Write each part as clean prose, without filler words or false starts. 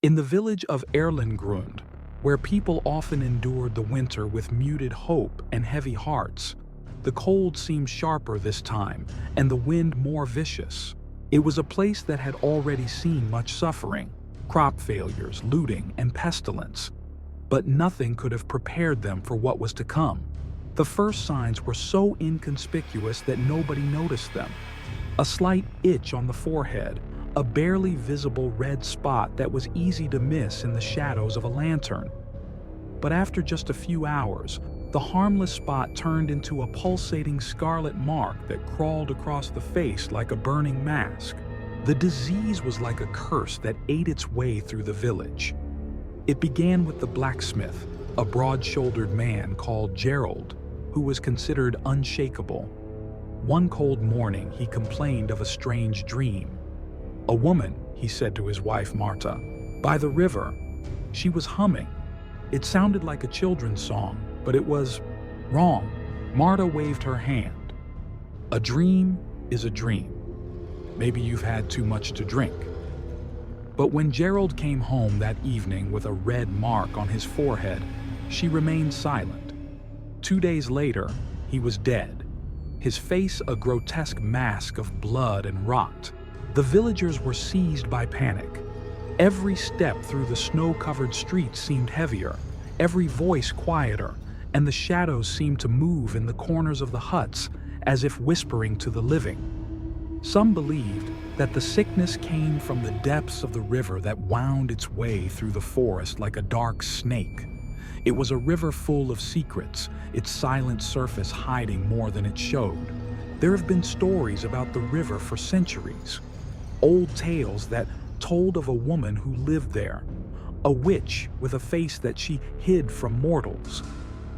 In the village of Erlengrund, where people often endured the winter with muted hope and heavy hearts, the cold seemed sharper this time and the wind more vicious. It was a place that had already seen much suffering, crop failures, looting, and pestilence. But nothing could have prepared them for what was to come. The first signs were so inconspicuous that nobody noticed them. A slight itch on the forehead, a barely visible red spot that was easy to miss in the shadows of a lantern. But after just a few hours, the harmless spot turned into a pulsating scarlet mark that crawled across the face like a burning mask. The disease was like a curse that ate its way through the village. It began with the blacksmith, a broad-shouldered man called Gerald, who was considered unshakable. One cold morning, he complained of a strange dream. "A woman," he said to his wife Marta, "by the river. She was humming. It sounded like a children's song, but it was wrong." Marta waved her hand. "A dream is a dream. Maybe you've had too much to drink." But when Gerald came home that evening with a red mark on his forehead, she remained silent. 2 days later, he was dead, his face a grotesque mask of blood and rot. The villagers were seized by panic. Every step through the snow-covered streets seemed heavier, every voice quieter, and the shadows seemed to move in the corners of the huts as if whispering to the living. Some believed that the sickness came from the depths of the river that wound its way through the forest like a dark snake. It was a river full of secrets, its silent surface hiding more than it showed. There have been stories about the river for centuries. Old tales that told of a woman who lived there, a witch with a face that she hid from mortals.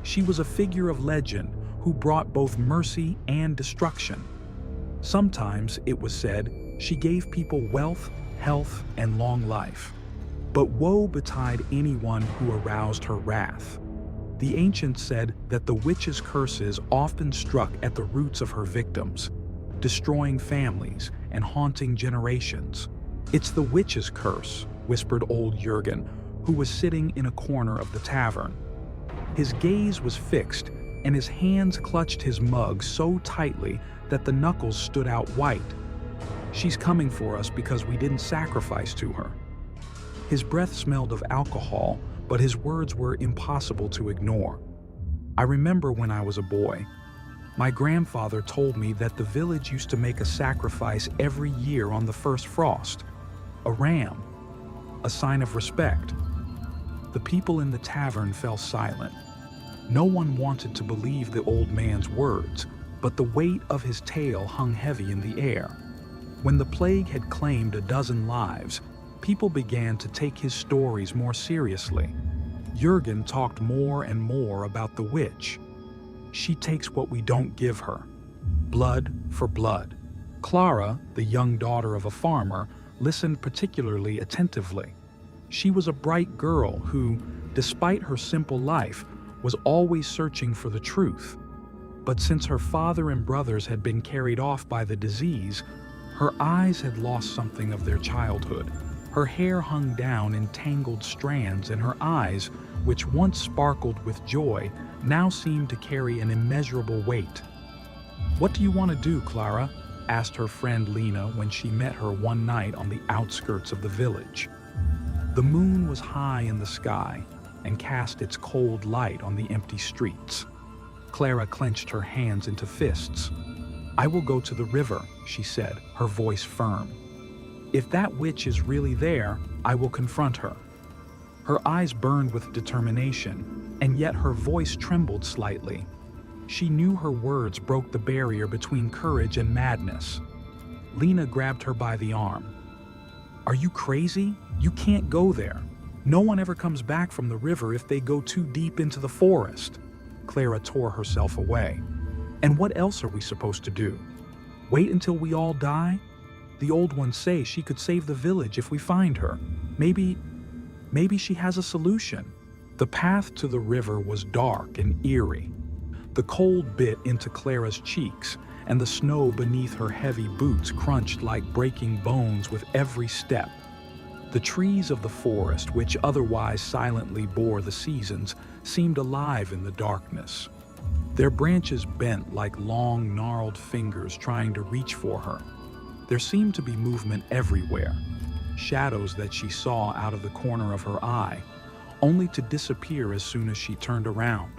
She was a figure of legend who brought both mercy and destruction. Sometimes, it was said, she gave people wealth, health, and long life. But woe betide anyone who aroused her wrath. The ancients said that the witch's curses often struck at the roots of her victims, destroying families and haunting generations. "It's the witch's curse," whispered old Jurgen, who was sitting in a corner of the tavern. His gaze was fixed, and his hands clutched his mug so tightly that the knuckles stood out white. "She's coming for us because we didn't sacrifice to her." His breath smelled of alcohol, but his words were impossible to ignore. "I remember when I was a boy. My grandfather told me that the village used to make a sacrifice every year on the first frost. A ram, a sign of respect." The people in the tavern fell silent. No one wanted to believe the old man's words, but the weight of his tale hung heavy in the air. When the plague had claimed a dozen lives, people began to take his stories more seriously. Jurgen talked more and more about the witch. "She takes what we don't give her. Blood for blood." Clara, the young daughter of a farmer, listened particularly attentively. She was a bright girl who, despite her simple life, was always searching for the truth. But since her father and brothers had been carried off by the disease, her eyes had lost something of their childhood. Her hair hung down in tangled strands, and her eyes, which once sparkled with joy, now seemed to carry an immeasurable weight. "What do you want to do, Clara?" asked her friend Lena when she met her one night on the outskirts of the village. The moon was high in the sky and cast its cold light on the empty streets. Clara clenched her hands into fists. "I will go to the river," she said, her voice firm. "If that witch is really there, I will confront her." Her eyes burned with determination, and yet her voice trembled slightly. She knew her words broke the barrier between courage and madness. Lena grabbed her by the arm. "Are you crazy? You can't go there. No one ever comes back from the river if they go too deep into the forest." Clara tore herself away. "And what else are we supposed to do? Wait until we all die? The old ones say she could save the village if we find her. Maybe she has a solution." The path to the river was dark and eerie. The cold bit into Clara's cheeks, and the snow beneath her heavy boots crunched like breaking bones with every step. The trees of the forest, which otherwise silently bore the seasons, seemed alive in the darkness. Their branches bent like long, gnarled fingers trying to reach for her. There seemed to be movement everywhere, shadows that she saw out of the corner of her eye, only to disappear as soon as she turned around.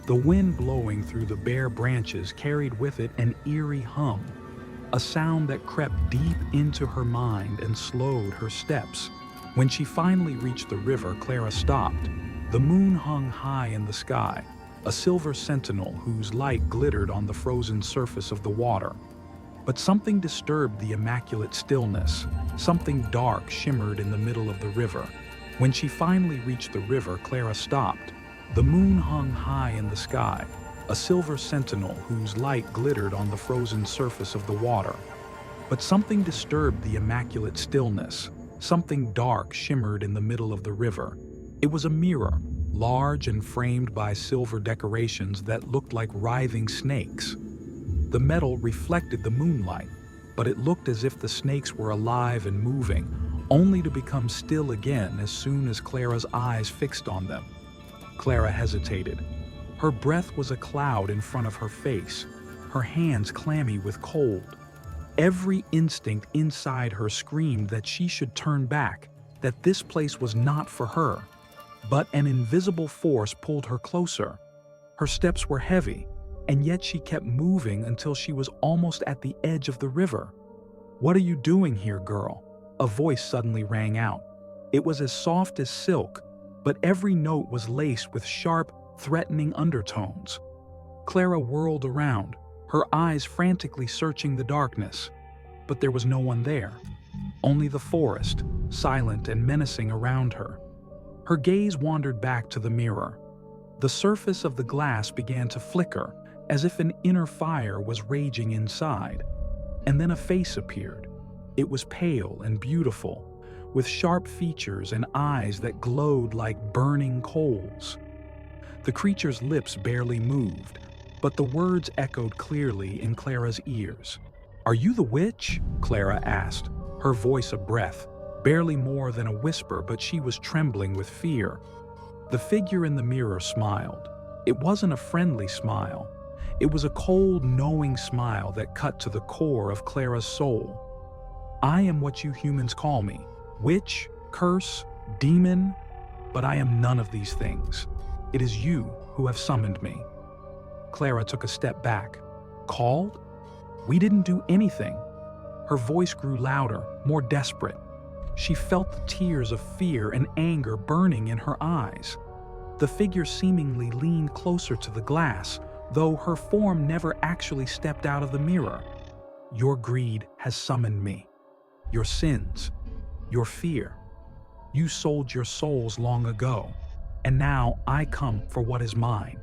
The wind blowing through the bare branches carried with it an eerie hum, a sound that crept deep into her mind and slowed her steps. When she finally reached the river, Clara stopped. The moon hung high in the sky, a silver sentinel whose light glittered on the frozen surface of the water. But something disturbed the immaculate stillness. Something dark shimmered in the middle of the river. When she finally reached the river, Clara stopped. The moon hung high in the sky, a silver sentinel whose light glittered on the frozen surface of the water. But something disturbed the immaculate stillness. Something dark shimmered in the middle of the river. It was a mirror, large and framed by silver decorations that looked like writhing snakes. The metal reflected the moonlight, but it looked as if the snakes were alive and moving, only to become still again as soon as Clara's eyes fixed on them. Clara hesitated. Her breath was a cloud in front of her face, her hands clammy with cold. Every instinct inside her screamed that she should turn back, that this place was not for her. But an invisible force pulled her closer. Her steps were heavy, and yet she kept moving until she was almost at the edge of the river. "What are you doing here, girl?" A voice suddenly rang out. It was as soft as silk, but every note was laced with sharp, threatening undertones. Clara whirled around, her eyes frantically searching the darkness. But there was no one there, only the forest, silent and menacing around her. Her gaze wandered back to the mirror. The surface of the glass began to flicker, as if an inner fire was raging inside. And then a face appeared. It was pale and beautiful, with sharp features and eyes that glowed like burning coals. The creature's lips barely moved, but the words echoed clearly in Clara's ears. "Are you the witch?" Clara asked, her voice a breath, barely more than a whisper, but she was trembling with fear. The figure in the mirror smiled. It wasn't a friendly smile. It was a cold, knowing smile that cut to the core of Clara's soul. "I am what you humans call me, witch, curse, demon, but I am none of these things. It is you who have summoned me." Clara took a step back. "Called? We didn't do anything." Her voice grew louder, more desperate. She felt the tears of fear and anger burning in her eyes. The figure seemingly leaned closer to the glass, though her form never actually stepped out of the mirror. "Your greed has summoned me. Your sins, your fear. You sold your souls long ago, and now I come for what is mine."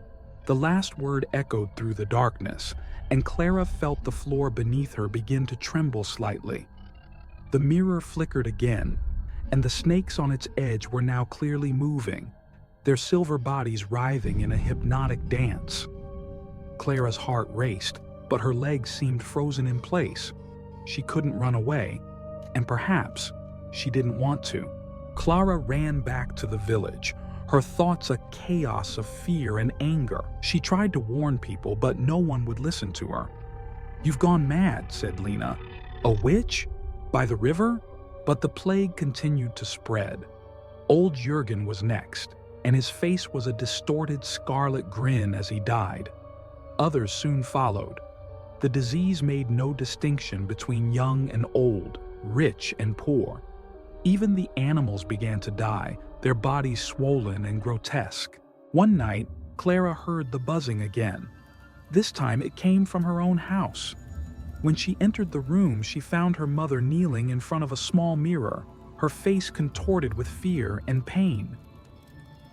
The last word echoed through the darkness, and Clara felt the floor beneath her begin to tremble slightly. The mirror flickered again, and the snakes on its edge were now clearly moving, their silver bodies writhing in a hypnotic dance. Clara's heart raced, but her legs seemed frozen in place. She couldn't run away, and perhaps she didn't want to. Clara ran back to the village, her thoughts a chaos of fear and anger. She tried to warn people, but no one would listen to her. "You've gone mad," said Lena. "A witch? By the river?" But the plague continued to spread. Old Jurgen was next, and his face was a distorted scarlet grin as he died. Others soon followed. The disease made no distinction between young and old, rich and poor. Even the animals began to die, their bodies swollen and grotesque. One night, Clara heard the buzzing again. This time it came from her own house. When she entered the room, she found her mother kneeling in front of a small mirror, her face contorted with fear and pain.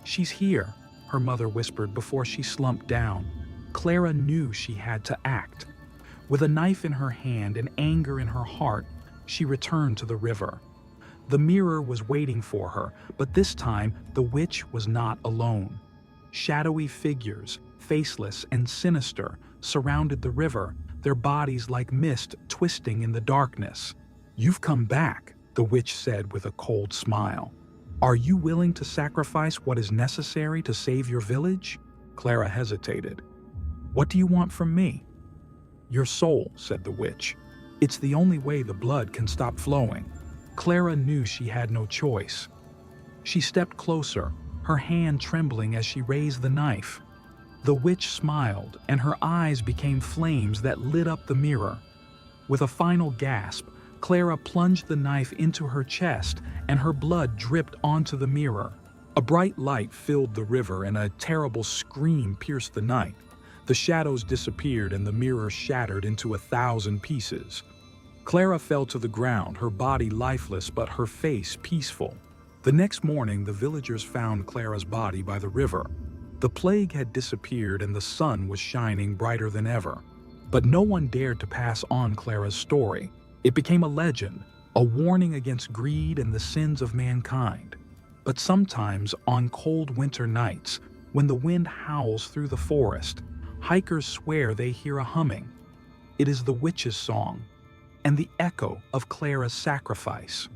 "She's here," her mother whispered before she slumped down. Clara knew she had to act. With a knife in her hand and anger in her heart, she returned to the river. The mirror was waiting for her, but this time the witch was not alone. Shadowy figures, faceless and sinister, surrounded the river, their bodies like mist twisting in the darkness. "You've come back," the witch said with a cold smile. "Are you willing to sacrifice what is necessary to save your village?" Clara hesitated. "What do you want from me?" "Your soul," said the witch. "It's the only way the blood can stop flowing." Clara knew she had no choice. She stepped closer, her hand trembling as she raised the knife. The witch smiled, and her eyes became flames that lit up the mirror. With a final gasp, Clara plunged the knife into her chest, and her blood dripped onto the mirror. A bright light filled the river, and a terrible scream pierced the night. The shadows disappeared, and the mirror shattered into 1,000 pieces. Clara fell to the ground, her body lifeless but her face peaceful. The next morning, the villagers found Clara's body by the river. The plague had disappeared and the sun was shining brighter than ever. But no one dared to pass on Clara's story. It became a legend, a warning against greed and the sins of mankind. But sometimes, on cold winter nights, when the wind howls through the forest, hikers swear they hear a humming. It is the witch's song, and the echo of Clara's sacrifice.